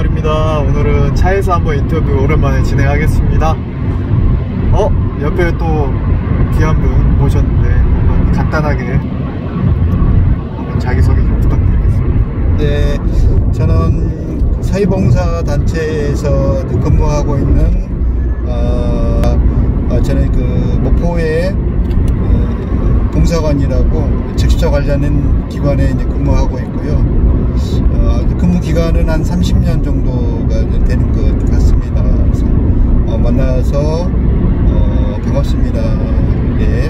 마을입니다. 오늘은 차에서 한번 인터뷰 오랜만에 진행하겠습니다. 옆에 또 귀한 분 모셨는데 한번 간단하게 한번 자기소개 좀 부탁드리겠습니다. 네, 저는 사회봉사단체에서 근무하고 있는 저는 그 목포의 봉사관이라고 적십자 관련된 기관에 이제 근무하고 있고요. 근무 기간은 한 30년 정도가 되는 것 같습니다. 그래서 만나서 반갑습니다. 네.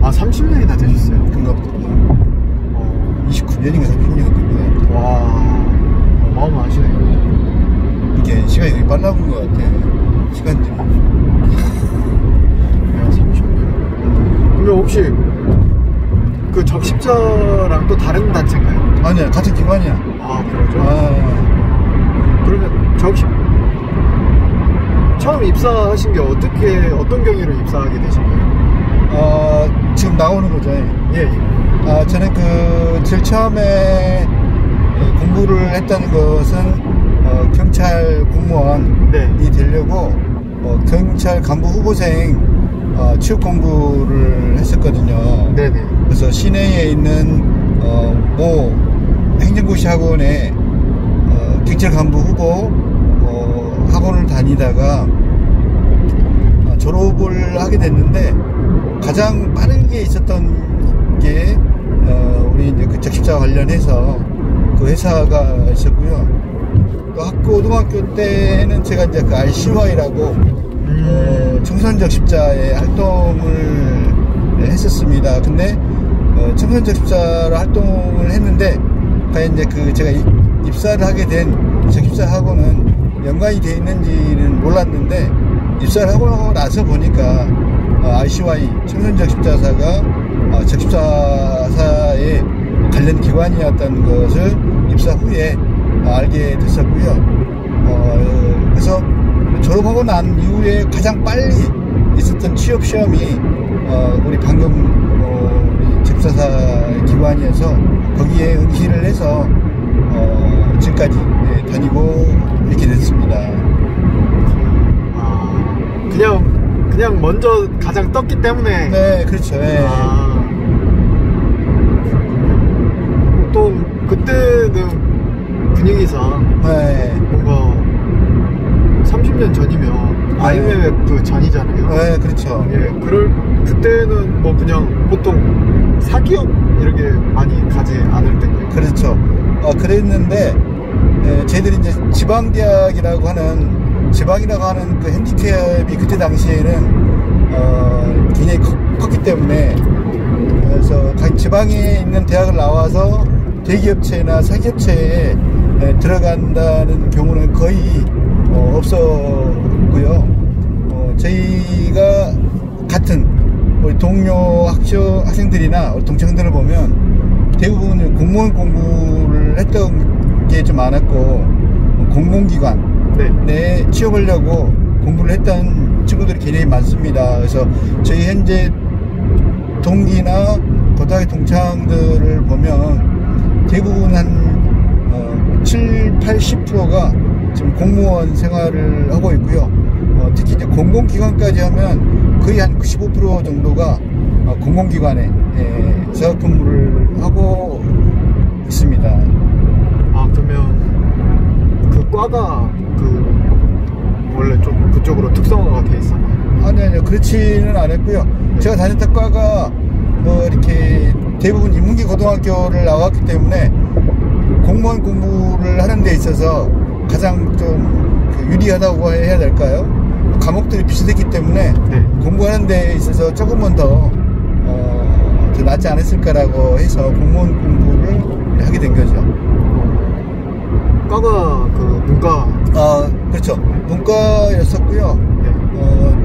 30년이나 되셨어요? 그런가 보다. 29년인가 30년이 된 것 같아요. 와, 어마어마하시네요. 이게 시간이 되게 빨라 본 것 같아요. 시간들이. 30년. 근데 혹시 그 적십자랑 또 다른 단체인가요? 아니야, 같은 기관이야. 아, 그러죠? 그러면 처음 입사하신 게 어떤 경위로 입사하게 되신 거예요? 지금 나오는 거죠. 예. 저는 제일 처음에 공부를 했던 것은 경찰 공무원이 되려고 경찰 간부 후보생 취업 공부를 했었거든요. 네네. 그래서 시내에 있는 모 행정고시 학원에 경찰 간부 후보 학원을 다니다가 졸업을 하게 됐는데, 가장 빠르게 있었던 게 우리 이제 그 적십자 관련해서 그 회사가 있었고요. 또 고등학교 때는 제가 이제 그 RCY라고 청소년 적십자의 활동을 했었습니다. 근데 청소년 적십자로 활동을 했는데, 과연 이제 제가 입사를 하게 된 적십자 학원은 연관이 되어 있는지는 몰랐는데, 입사를 하고 나서 보니까 RCY 청소년 적십자사가 적십자사의 관련 기관이었던 것을 입사 후에 알게 됐었고요. 그래서 졸업하고 난 이후에 가장 빨리 있었던 취업 시험이 우리 방금 우리 적십자사 기관이어서 거기에 응시를 해서 지금까지 다니고 이렇게 됐습니다. 그냥 먼저 가장 떴기 때문에. 네, 그렇죠. 네. 보통 그때는 분위기상 뭔가 30년 전이면 IMF 전이잖아요. 네, 그렇죠. 예, 그때는 뭐 그냥 보통 사기업 이렇게 많이 가지 않을 때인가요? 그렇죠. 그랬는데 저희들이 이제 지방대학이라고 하는 그 핸디캡이 그때 당시에는 굉장히 컸기 때문에, 그래서 각 지방에 있는 대학을 나와서 대기업체나 사기업체에 들어간다는 경우는 거의 없었고요. 저희가 같은 우리 동료 학생들이나 우리 동창들을 보면 대부분 공무원 공부를 했던 게 좀 많았고, 공공기관 내 취업하려고 공부를 했던 친구들이 굉장히 많습니다. 그래서 저희 현재 동기나 고등학교 동창들을 보면 대부분 한 7, 80%가 지금 공무원 생활을 하고 있고요. 특히 이제 공공기관까지 하면 거의 한 95% 정도가 공공기관에서 근무를 하고 있습니다. 그러면 그 과가 원래 좀 그쪽으로 특성화가 돼 있었나요? 아니요, 그렇지는 않았고요. 제가 다녔던 과가 뭐 이렇게 대부분 인문계 고등학교를 나왔기 때문에 공무원 공부를 하는 데 있어서 가장 좀 유리하다고 해야 될까요? 과목들이 비슷했기 때문에 공부하는 데 있어서 조금은 더 낫지 않았을까라고 해서 공무원 공부를 하게 된 거죠. 과가 문과? 그렇죠. 문과였었고요.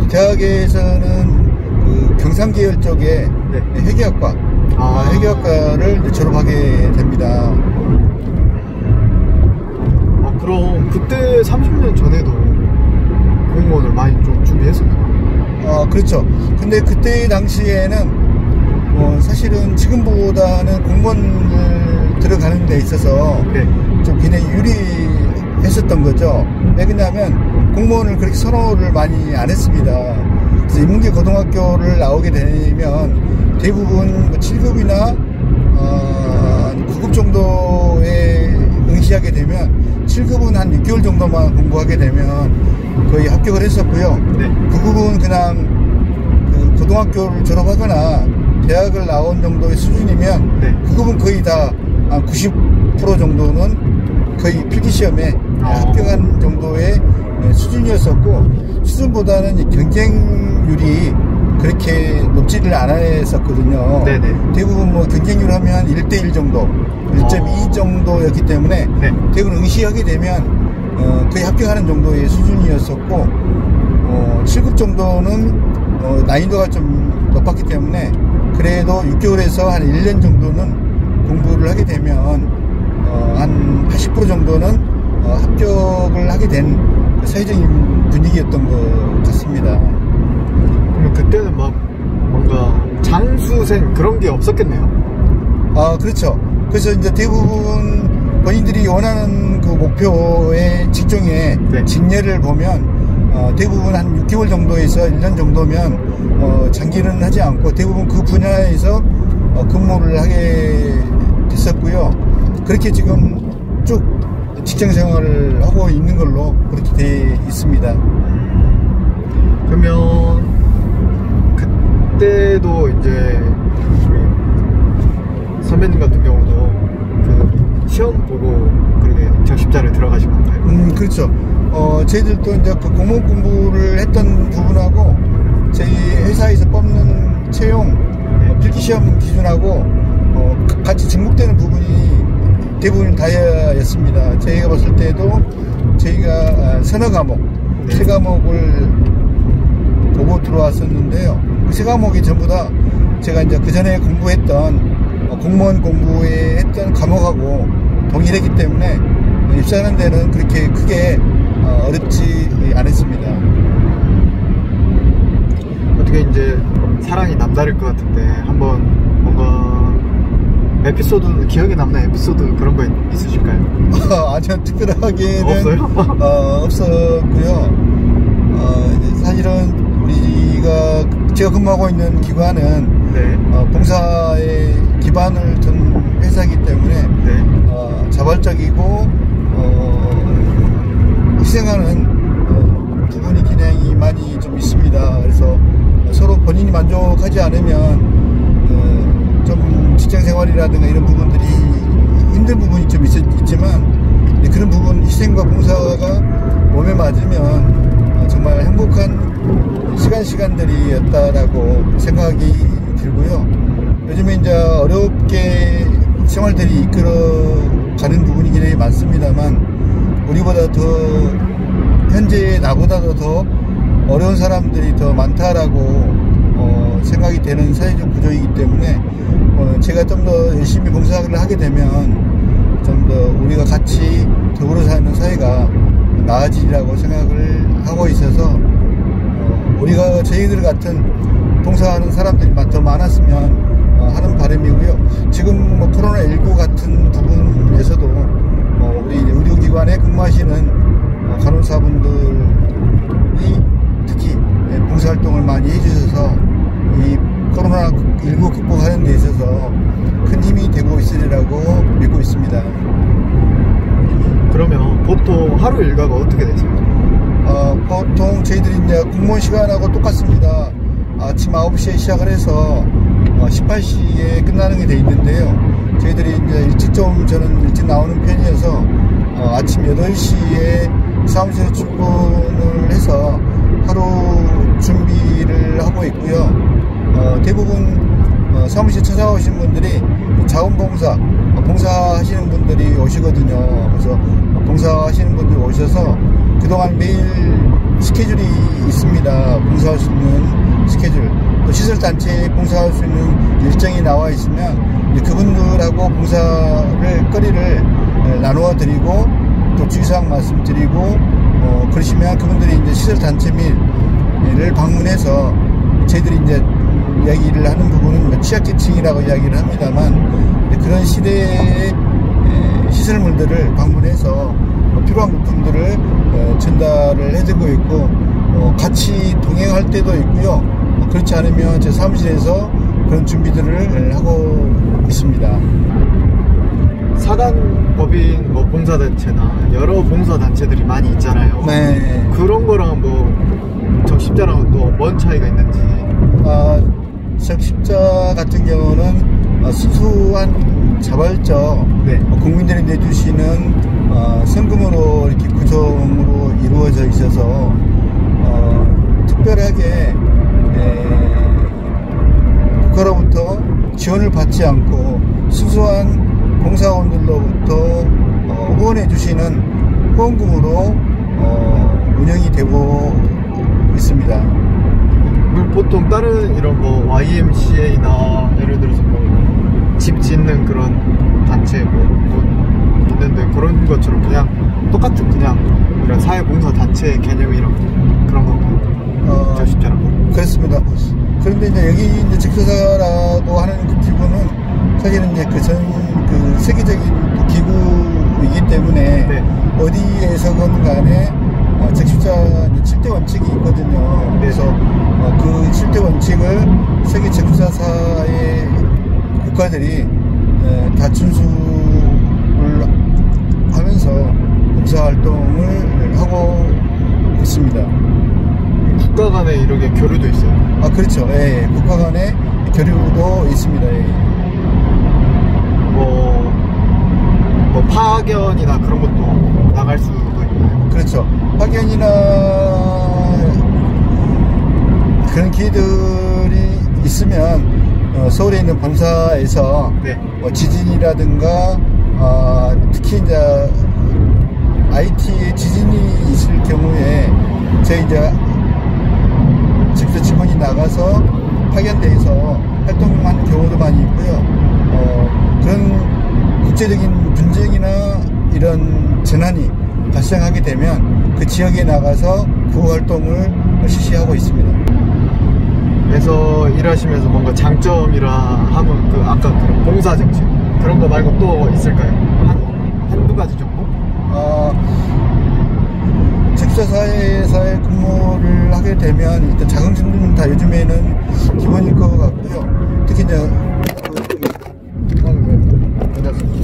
대학에서는 경상계열 쪽에 회계학과, 회계학과를 졸업하게 됩니다. 그럼 그때 30년 전에도 공무원을 많이 좀 준비했었나요? 그렇죠. 근데 그때 당시에는 사실은 지금보다는 공무원을 들어가는 데 있어서 네. 좀 굉장히 유리했었던 거죠. 왜 그러냐면 공무원을 그렇게 선호를 많이 안 했습니다. 그래서 인문계 고등학교를 나오게 되면 대부분 7급이나 9급 정도에 응시하게 되면 7급은 한 6개월 정도만 공부하게 되면 거의 합격을 했었고요. 네. 9급은 그냥 그 고등학교를 졸업하거나 대학을 나온 정도의 수준이면 네. 9급은 거의 다 한 90% 정도는 거의 필기시험에 합격한 정도의 수준이었었고, 수준보다는 경쟁률이 그렇게 높지를 않았었거든요. 네네. 대부분 뭐 경쟁률 하면 1대1 정도, 1.2 정도였기 때문에 네. 대부분 응시하게 되면 거의 합격하는 정도의 수준이었었고, 7급 정도는 난이도가 좀 높았기 때문에 그래도 6개월에서 한 1년 정도는 공부를 하게 되면 한 80% 정도는 합격을 하게 된 사회적인 분위기였던 것 같습니다. 그러면 그때는 막 뭔가 장수생 그런 게 없었겠네요. 아, 그렇죠. 그래서 이제 대부분 본인들이 원하는 그 목표의 직종의 네. 직례를 보면 대부분 한 6개월 정도에서 1년 정도면 장기는 하지 않고 대부분 그 분야에서 근무를 하게 됐었고요. 그렇게 지금 쭉 직장 생활을 하고 있는 걸로 그렇게 돼 있습니다. 그러면 그때도 이제 선배님 같은 경우도 그 시험 보고 그렇게 적십자를 들어가신 건가요? 그렇죠. 저희들도 이제 그 공무원 공부를 했던 부분하고 저희 회사에서 뽑는 채용 필기시험 기준하고 같이 증목되는 부분이 대부분 다였습니다. 저희가 봤을 때도 저희가 서너 과목, 세 과목을 보고 들어왔었는데요. 그 세 과목이 전부 다 제가 이제 그 전에 공부했던 공무원 공부에 했던 과목하고 동일했기 때문에 입사하는 데는 그렇게 크게 어렵지 않았습니다. 어떻게 이제 사랑이 남다를 것 같은데 한번 뭔가 에피소드, 기억에 남는 에피소드 그런 거 있으실까요? 아주 특별하게는 없어요? 없었고요. 사실은 우리가 제가 근무하고 있는 기관은 네. 봉사에 기반을 둔 회사이기 때문에 네. 자발적이고 희생하는 부분이 굉장히 많이 좀 있습니다. 그래서 서로 본인이 만족하지 않으면 좀 직장생활이라든가 이런 부분들이 힘든 부분이 좀 있지만 그런 부분 희생과 봉사가 몸에 맞으면 정말 행복한 시간들이었다라고 생각이 들고요. 요즘에 이제 어렵게 생활들이 이끌어가는 부분이 굉장히 많습니다만 우리보다 더 현재 나보다도 더 어려운 사람들이 더 많다라고 생각이 되는 사회적 구조이기 때문에 제가 좀 더 열심히 봉사를 하게 되면 좀 더 우리가 같이 더불어 사는 사회가 나아지리라고 생각을 하고 있어서 우리가 저희들 같은 봉사하는 사람들이 더 많았으면 하는 바람이고요. 지금 뭐 코로나19 같은 부분에서도 우리 의료기관에 근무하시는 간호사분들이 특히 봉사활동을 많이 해주셔서 이 코로나19 극복하는 데 있어서 큰 힘이 되고 있으리라고 믿고 있습니다. 그러면 보통 하루 일과가 어떻게 되세요? 보통 저희들이 이제 공무원 시간하고 똑같습니다. 아침 9시에 시작을 해서 18시에 끝나는 게 돼 있는데요. 저희들이 이제 저는 일찍 나오는 편이어서 아침 8시에 사무실에 출근을 해서 하루 준비를 하고 있고요. 대부분 사무실 찾아오신 분들이 자원봉사, 봉사하시는 분들이 오시거든요. 그래서 봉사하시는 분들이 오셔서 그동안 매일 스케줄이 있습니다. 봉사할 수 있는 스케줄, 또 시설단체에 봉사할 수 있는 일정이 나와 있으면 그분들하고 봉사를 거리를 나누어 드리고 또 주의사항 말씀드리고 그러시면 그분들이 이제 시설단체 를 방문해서 저희들이 이제 이야기를 하는 부분은 취약계층이라고 이야기를 합니다만 그런 시대에 시설물들을 방문해서 필요한 물품들을 전달을 해드리고 있고, 같이 동행할 때도 있고요. 그렇지 않으면 제 사무실에서 그런 준비들을 하고 있습니다. 사단법인 뭐 봉사단체나 여러 봉사단체들이 많이 있잖아요. 네. 그런 거랑 뭐 적십자랑은 또 뭔 차이가 있는지. 적십자 같은 경우는 순수한 자발적, 네. 국민들이 내주시는 성금으로 이렇게 구성으로 이루어져 있어서 특별하게 국가로부터 지원을 받지 않고 순수한 봉사원들로부터 후원해 주시는 후원금으로 운영이 되고 있습니다. 보통 다른 이런 뭐 YMCA나 예를 들어서 뭐 집 짓는 그런 단체 뭐 있는데 그런 것처럼 그냥 똑같은 그냥 이런 사회봉사 단체 개념이랑 그런 건가요? 적십자랑. 그렇습니다. 그런데 이제 여기 이제 적십자라고 하는 그 기구는 사실은 이제 그 세계적인 기구이기 때문에 네. 어디에서건 간에 적십자 7대 원칙이 있거든요. 그래서 그 7대 원칙을 세계 적십자사의 국가들이 다 준수를 하면서 봉사활동을 하고 있습니다. 국가 간에 이렇게 교류도 있어요? 그렇죠. 예, 국가 간에 교류도 있습니다. 예. 뭐 파견이나 그런 것도 나갈 수도 있나요? 그렇죠. 파견이나 그런 기회들이 있으면 서울에 있는 본사에서 네. 지진이라든가 특히 이제 IT에 지진이 있을 경우에 저희 이제 직접 직원이 나가서 파견돼서 활동하는 경우도 많이 있고요. 그런 국제적인 분쟁이나 이런 재난이 발생하게 되면 그 지역에 나가서 구호 활동을 실시하고 있습니다. 그래서 일하시면서 뭔가 장점이라 하면 그 아까 그 봉사 정신 그런 거 말고 또 있을까요? 한두 가지 정도? 적십자사회에서의 근무를 하게 되면 일단 자긍심은 다 요즘에는 기본일 것 같고요. 특히 이제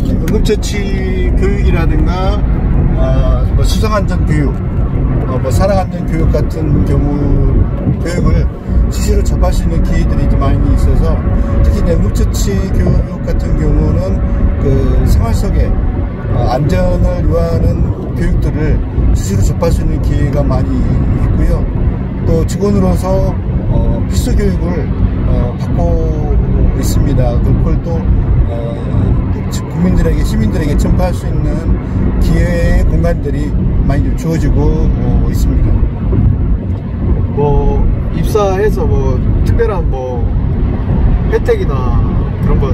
응급처치 교육이라든가 뭐 수상안전 교육, 뭐 산악안전 교육 같은 경우 교육을 수시로 접할 수 있는 기회들이 좀 많이 있어서 특히 이제 응급처치 교육 같은 경우는 그 생활 속에 안전을 요하는 교육들을 수시로 접할 수 있는 기회가 많이 있고요. 또 직원으로서 필수 교육을 받고 있습니다. 그걸 또 국민들에게, 시민들에게 전파할 수 있는 기회의 공간들이 많이 주어지고 있습니다. 뭐 입사해서 뭐 특별한 뭐 혜택이나 그런 거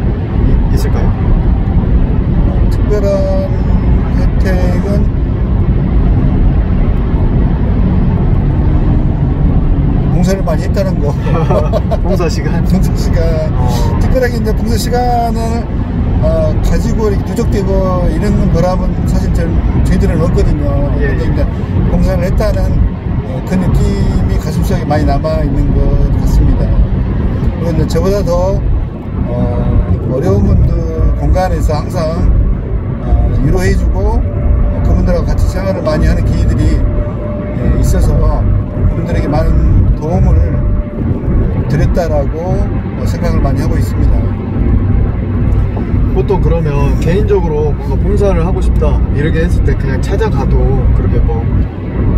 있을까요? 특별한 혜택은 봉사를 많이 했다는 거. 봉사 시간? 봉사 시간. 특별하게 이제 봉사 시간을 가지고 이렇게 누적되고 이런 보람은 사실 저희들은 없거든요. 예. 근데 이제 봉사를 했다는 그 느낌이 가슴속에 많이 남아있는 것 같습니다. 그리고 이제 저보다 더 어려운 분들 공간에서 항상 위로해주고 그분들하고 같이 생활을 많이 하는 기회들이 있어서 그분들에게 많은 도움을 드렸다라고 생각을 많이 하고 있습니다. 보통 그러면 개인적으로 뭔가 봉사를 하고 싶다 이렇게 했을 때 그냥 찾아가도 그렇게 뭐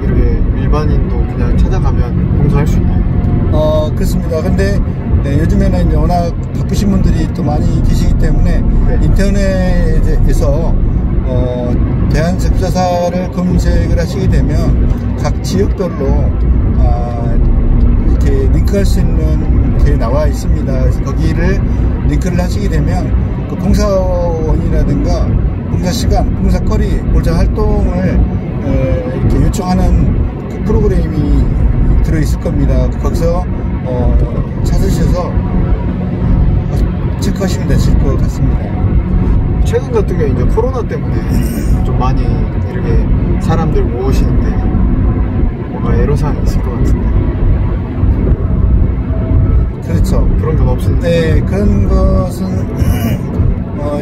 이렇게 일반인도 그냥 찾아가면 봉사할 수 있나요? 그렇습니다. 근데 요즘에는 이제 워낙 바쁘신 분들이 또 많이 계시기 때문에 네. 인터넷에서 대한적십자사를 검색을 하시게 되면 각 지역별로 이렇게 링크할 수 있는 게 나와 있습니다. 그래서 거기를 링크를 하시게 되면 그 봉사원이라든가 봉사시간, 봉사거리, 봉사 활동을 이렇게 요청하는 그 프로그램이 들어있을 겁니다. 거기서 찾으셔서 체크하시면 되실 것 같습니다. 최근 같은 경우에 이제 코로나 때문에 좀 많이 이렇게 사람들 모으시는데 뭔가 애로사항이 있을 것 같은데. 그렇죠. 그런 건 없습니다. 네, 그런 것은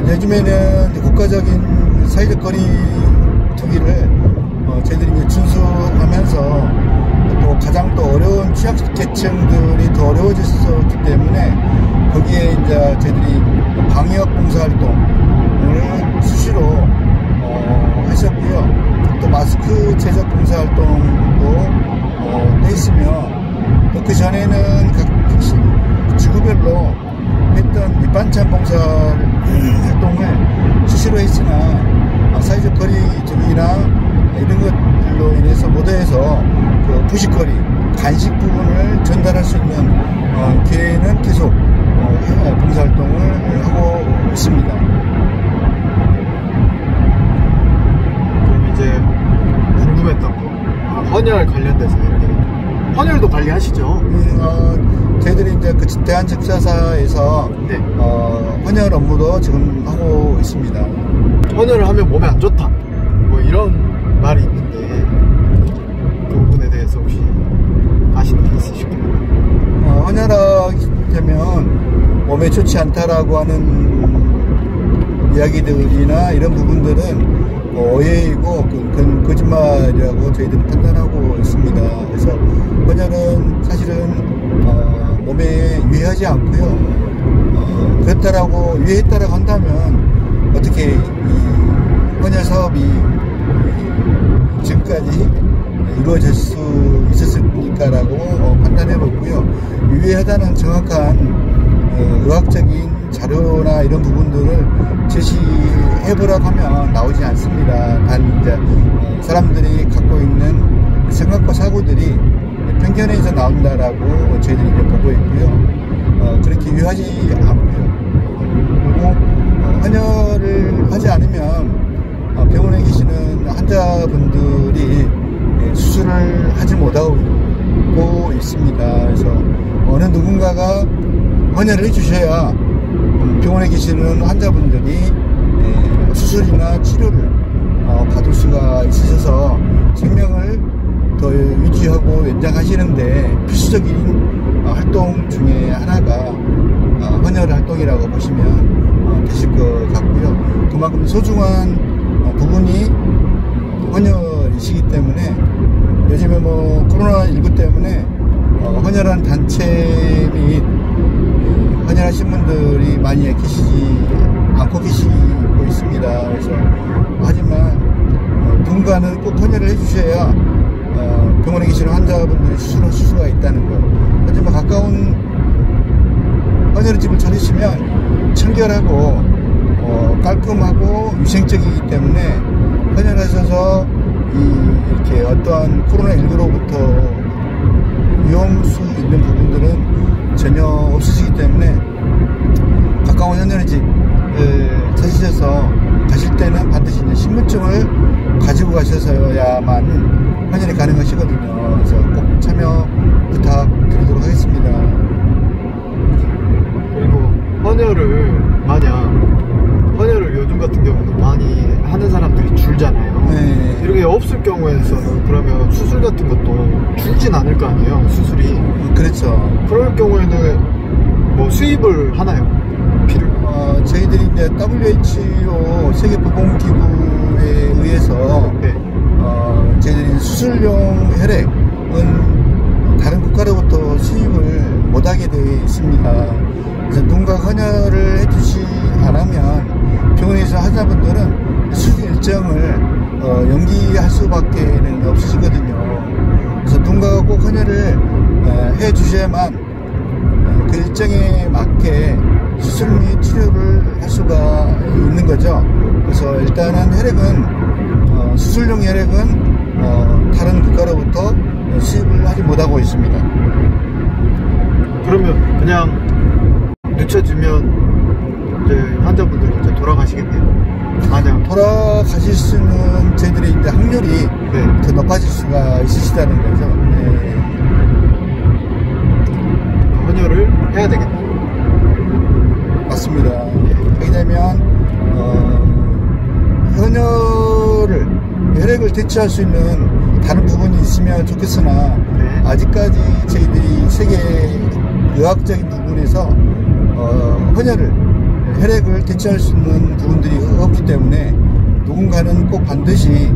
요즘에는 국가적인 사회적 거리 두기를 저희들이 이제 준수하면서 또 가장 또 어려운 취약계층들이 더 어려워졌었기 때문에 거기에 이제 저희들이 방역 봉사활동을 수시로 했었고요. 또 마스크 제작 봉사활동도 떼있으며 또 그 전에는 각 지구별로 했던 밑반찬 봉사 활동을 수시로 했으나 사회적 거리 두기나 이런 것들로 인해서 모두에서 그 부식거리, 간식 부분을 전달할 수 있는 기회는 계속 봉사활동을 하고 있습니다. 그럼 이제 궁금했던 거, 헌혈 관련돼서 이렇게 헌혈도 관리하시죠? 저희들이 이제 그 대한적자사에서 네. 헌혈 업무도 지금 하고 있습니다. 헌혈을 하면 몸에 안 좋다, 뭐 이런 말이 있는데 그 부분에 대해서 혹시 아시는 게 있으실까요? 헌혈하게 되면 몸에 좋지 않다라고 하는 이야기들이나 이런 부분들은 오해이고 그건 거짓말이라고 저희들은 판단하고 있습니다. 그래서 헌혈은 사실은 몸에 유해하지 않고요. 그렇다라고 유해했다라고 한다면 어떻게 이 헌혈 사업이 지금까지 이루어질 수 있었을까라고 판단해 보고요. 유해하다는 정확한 의학적인 자료나 이런 부분들을 제시해보라고 하면 나오지 않습니다. 단 이제 사람들이 갖고 있는 생각과 사고들이 편견에서 나온다라고 저희들이 이제 보고 있고요. 그렇게 유해하지 않고요. 그리고 헌혈을 하지 않으면 병원에 계시는 환자분들이 수술을 하지 못하고 있습니다. 그래서 어느 누군가가 헌혈을 해주셔야 병원에 계시는 환자분들이 수술이나 치료를 받을 수가 있으셔서 생명을 더 유지하고 연장하시는데 필수적인 활동 중에 하나가 헌혈 활동이라고 보시면 되실 것 같고요. 그만큼 소중한 부분이 헌혈이시기 때문에 요즘에 뭐 코로나19 때문에 헌혈한 단체 및 헌혈하신 분들이 많이 않고 계시고 있습니다. 그래서 하지만 누군가는 꼭 헌혈을 해주셔야 병원에 계시는 환자분들이 수술할 수가 있다는 것. 하지만 가까운 헌혈집을 찾으시면 청결하고 깔끔하고 위생적이기 때문에 헌혈하셔서 이렇게 어떠한 코로나19로부터 위험 수 있는 부분들은 전혀 없으시기 때문에 가까운 헌혈집 찾으셔서 가실 때는 반드시 신분증을 가지고 가셔서야만 헌혈이 가능하시거든요. 그래서 꼭 참여 부탁드리도록 하겠습니다. 그리고 헌혈을 요즘 같은 경우는 많이 하는 사람들이 줄잖아요. 네. 이렇게 없을 경우에서는 그러면 수술 같은 것도 줄진 않을 거 아니에요, 수술이. 그렇죠. 그럴 경우에는 뭐 수입을 하나요? 피를? 저희들이 이제 WHO 세계보건기구에 의해서 네. 저희들이 수술용 혈액은 다른 국가로부터 수입을 못하게 되어 있습니다. 그래서 누군가 헌혈을 해주시 않으면 병원에서 환자분들은 수술 일정을 연기할 수밖에 없으시거든요. 그래서 누군가가 꼭 헌혈을 해주셔야만 그 일정에 맞게 수술 및 치료를 할 수가 있는 거죠. 그래서 일단은 혈액은 수술용 혈액은 다른 국가로부터 수입을 하지 못하고 있습니다. 그러면 그냥 늦춰지면 이제 환자분들이 이제 돌아가시겠네요. 만약 돌아가실 수는 저희들이 이제 확률이 더 높아질 수가 있으시다는 거죠. 네. 헌혈을 해야 되겠네요. 맞습니다. 왜냐면 혈액을 대체할 수 있는 다른 부분이 있으면 좋겠으나 네. 아직까지 저희들이 세계 의학적인 부분에서 혈액을 대체할 수 있는 부분들이 없기 때문에 누군가는 꼭 반드시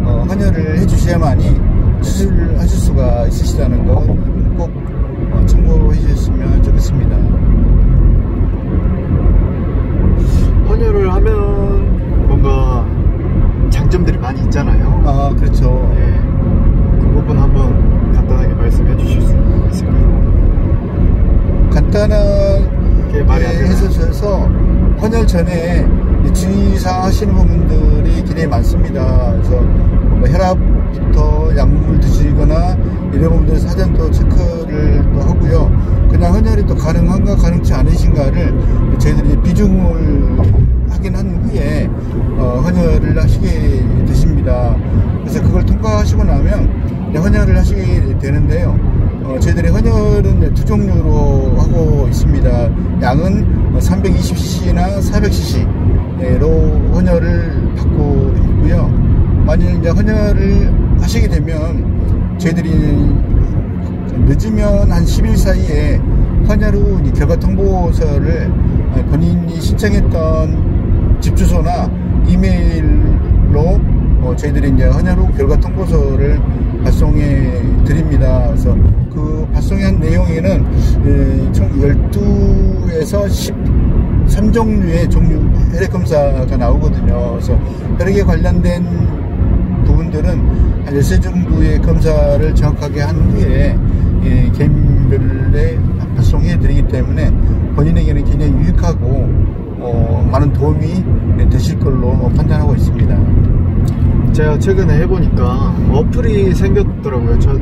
헌혈을 해주셔야만이 수술을 하실 수가 있으시다는 거 꼭 참고해 주셨으면 좋겠습니다. 헌혈을 하면 뭔가 장점들이 많이 있잖아요. 아, 그렇죠. 예. 그 부분 한번 간단하게 말씀해 주실 수 있을까요? 간단하게 말이 안 되나요? 해서 헌혈 전에 주의사항 하시는 부분들이 굉장히 많습니다. 그래서 뭐 혈압부터 약물을 드시거나 이런 부분들 사전 또 체크를 또 하고요. 그냥 헌혈이 또 가능한가 가능치 않으신가를 저희들이 비중을 확인한 후에 헌혈을 하시게 되십니다. 그래서 그걸 통과하시고 나면 헌혈을 하시게 되는데요. 저희들이 헌혈은 두 종류로 하고 있습니다. 양은 320cc나 400cc로 헌혈을 받고 있고요. 만일 이제 헌혈을 하시게 되면 저희들이 늦으면 한 10일 사이에 헌혈 후 결과 통보서를 본인이 신청했던 집 주소나 이메일로 저희들이 이제 헌혈 후 결과 통보서를 발송해 드립니다. 그래서 그 발송한 내용에는 총 12에서 13종류의 혈액 검사가 나오거든요. 그래서 혈액에 관련된 부분들은 한 13 정도의 검사를 정확하게 한 후에 개인별에 발송해 드리기 때문에 본인에게는 굉장히 유익하고 많은 도움이 되실 걸로 판단하고 있습니다. 제가 최근에 해보니까 어플이 생겼더라고요. 저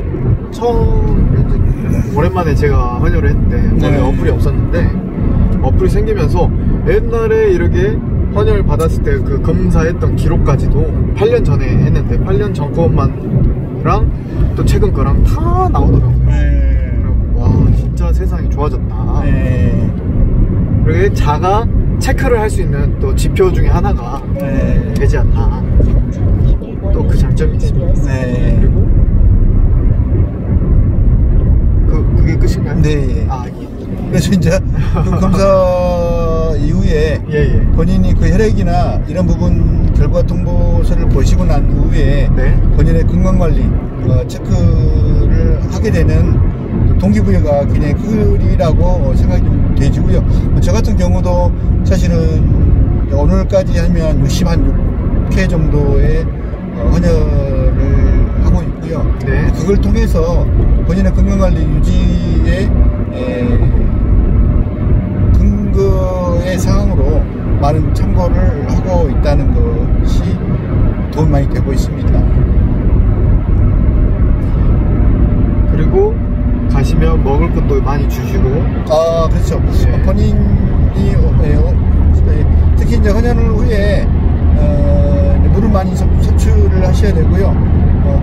처음 오랜만에 제가 헌혈을 했는데 원래 어플이 없었는데 어플이 생기면서 옛날에 이렇게 헌혈 받았을 때 그 검사했던 기록까지도 8년 전에 했는데 8년 전 것만랑 또 최근 거랑 다 나오더라고요. 와, 진짜 세상이 좋아졌다. 그리고 자가 체크를 할 수 있는 또 지표 중에 하나가 되지 않나. 또 그 장점이 있습니다. 그리고 그게 끝인가요? 네. 아, 예. 그래서 이제 그 검사 이후에 본인이 그 혈액이나 이런 부분 결과 통보서를 보시고 난 후에 본인의 건강관리 체크를 하게 되는 동기부여가 굉장히 크리라고 생각이 좀 되지고요. 저 같은 경우도 사실은 오늘까지 하면 66회 정도의 헌혈을 하고 있고요. 그걸 통해서 본인의 건강관리 유지에 근거의 상황으로 많은 참고를 하고 있다는 것이 도움이 많이 되고 있습니다. 그리고 가시면 먹을 것도 많이 주시고. 아, 그렇죠. 본인이 특히 이제 헌혈 후에 물을 많이 섭취를 하셔야 되고요.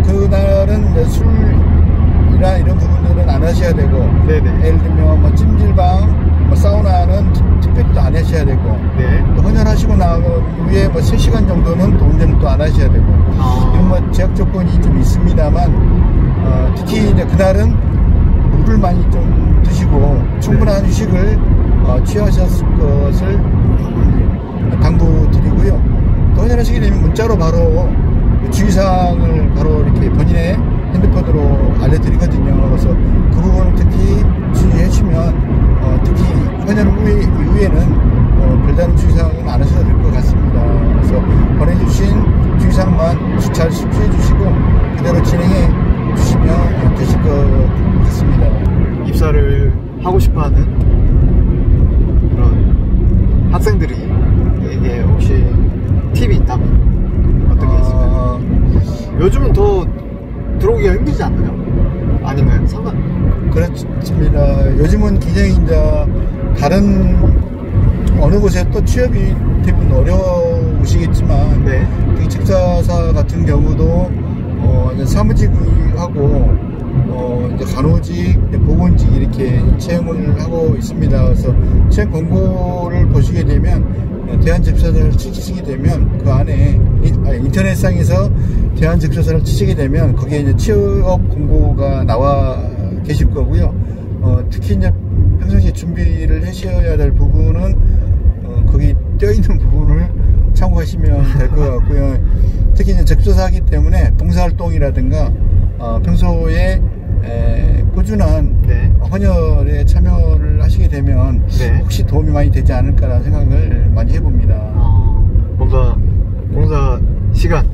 그날은 술이나 이런 부분들은 안 하셔야 되고, 예를 들면 뭐 찜질방, 사우나는 특별히 또 안 하셔야 되고, 또 헌혈하시고 나온 후에 뭐 3시간 정도는 또 운전을 또 안 하셔야 되고, 이런 뭐 제약 조건이 좀 있습니다만, 특히 이제 그날은 물을 많이 좀 드시고 충분한 휴식을 취하셨을 것을 당부드리고요. 또 헌혈하시게 되면 문자로 바로 주의사항을 바로 이렇게 본인의 핸드폰으로 알려드리거든요. 그래서 그 부분을 특히 주의해 주시면 특히 헌혈 이후에는 별다른 주의사항은 안 하셔도 될 것 같습니다. 그래서 보내주신 주의사항만 잘 숙지해 주시고 그대로 진행해 주시면 되실 것 같습니다. 입사를 하고 싶어하는 그런 학생들에게 혹시 팁이 있다면 어떤 게 있을까요? 요즘은 더 들어오기가 힘들지 않나요? 아닌가요? 그렇습니다. 요즘은 굉장히 이제 다른 어느 곳에 또 취업이 대부분 어려우시겠지만 특히 책자사 같은 경우도 이제 사무직하고 이제 간호직, 보건직 이렇게 채용을 하고 있습니다. 그래서 채용 공고를 보시게 되면 대한즉서사를 치시게 되면 그 안에 인터넷상에서 대한즉서사를 치시게 되면 거기에 이제 취업 공고가 나와 계실 거고요. 특히 이제 평상시에 준비를 하셔야 될 부분은 거기 떼어있는 부분을 참고하시면 될 것 같고요. 특히 이제 즉서사이기 때문에 봉사활동이라든가 평소에 꾸준한 네. 헌혈에 참여를 하시게 되면 네. 혹시 도움이 많이 되지 않을까라는 생각을 많이 해봅니다. 뭔가 봉사 시간,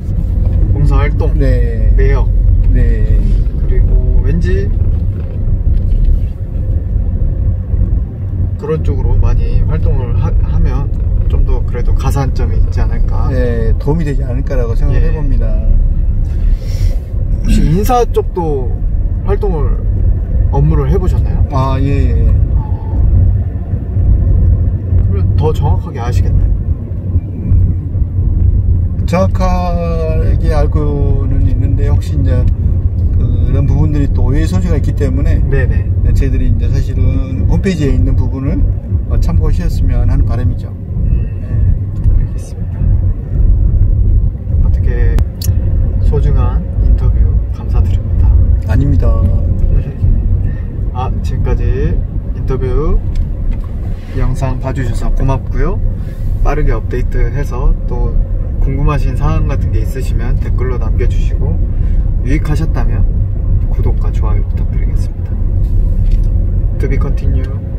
봉사 활동, 네. 매력, 네. 그리고 왠지 그런 쪽으로 많이 활동을 하면 좀 더 그래도 가산점이 있지 않을까. 네, 도움이 되지 않을까라고 생각을 예. 해봅니다. 혹시 인사 쪽도 활동을 업무를 해보셨나요? 아, 예. 그러면 더 정확하게 아시겠네요. 정확하게 알고는 있는데 혹시 이제 그런 부분들이 또 오해의 소지가 있기 때문에 네네. 저희들이 이제 사실은 홈페이지에 있는 부분을 참고하셨으면 하는 바람이죠. 알겠습니다. 어떻게 소중한 인터뷰 감사드립니다. 아닙니다. 지금까지 인터뷰 영상 봐주셔서 고맙고요. 빠르게 업데이트해서 또 궁금하신 사항 같은 게 있으시면 댓글로 남겨주시고 유익하셨다면 구독과 좋아요 부탁드리겠습니다. To be continue.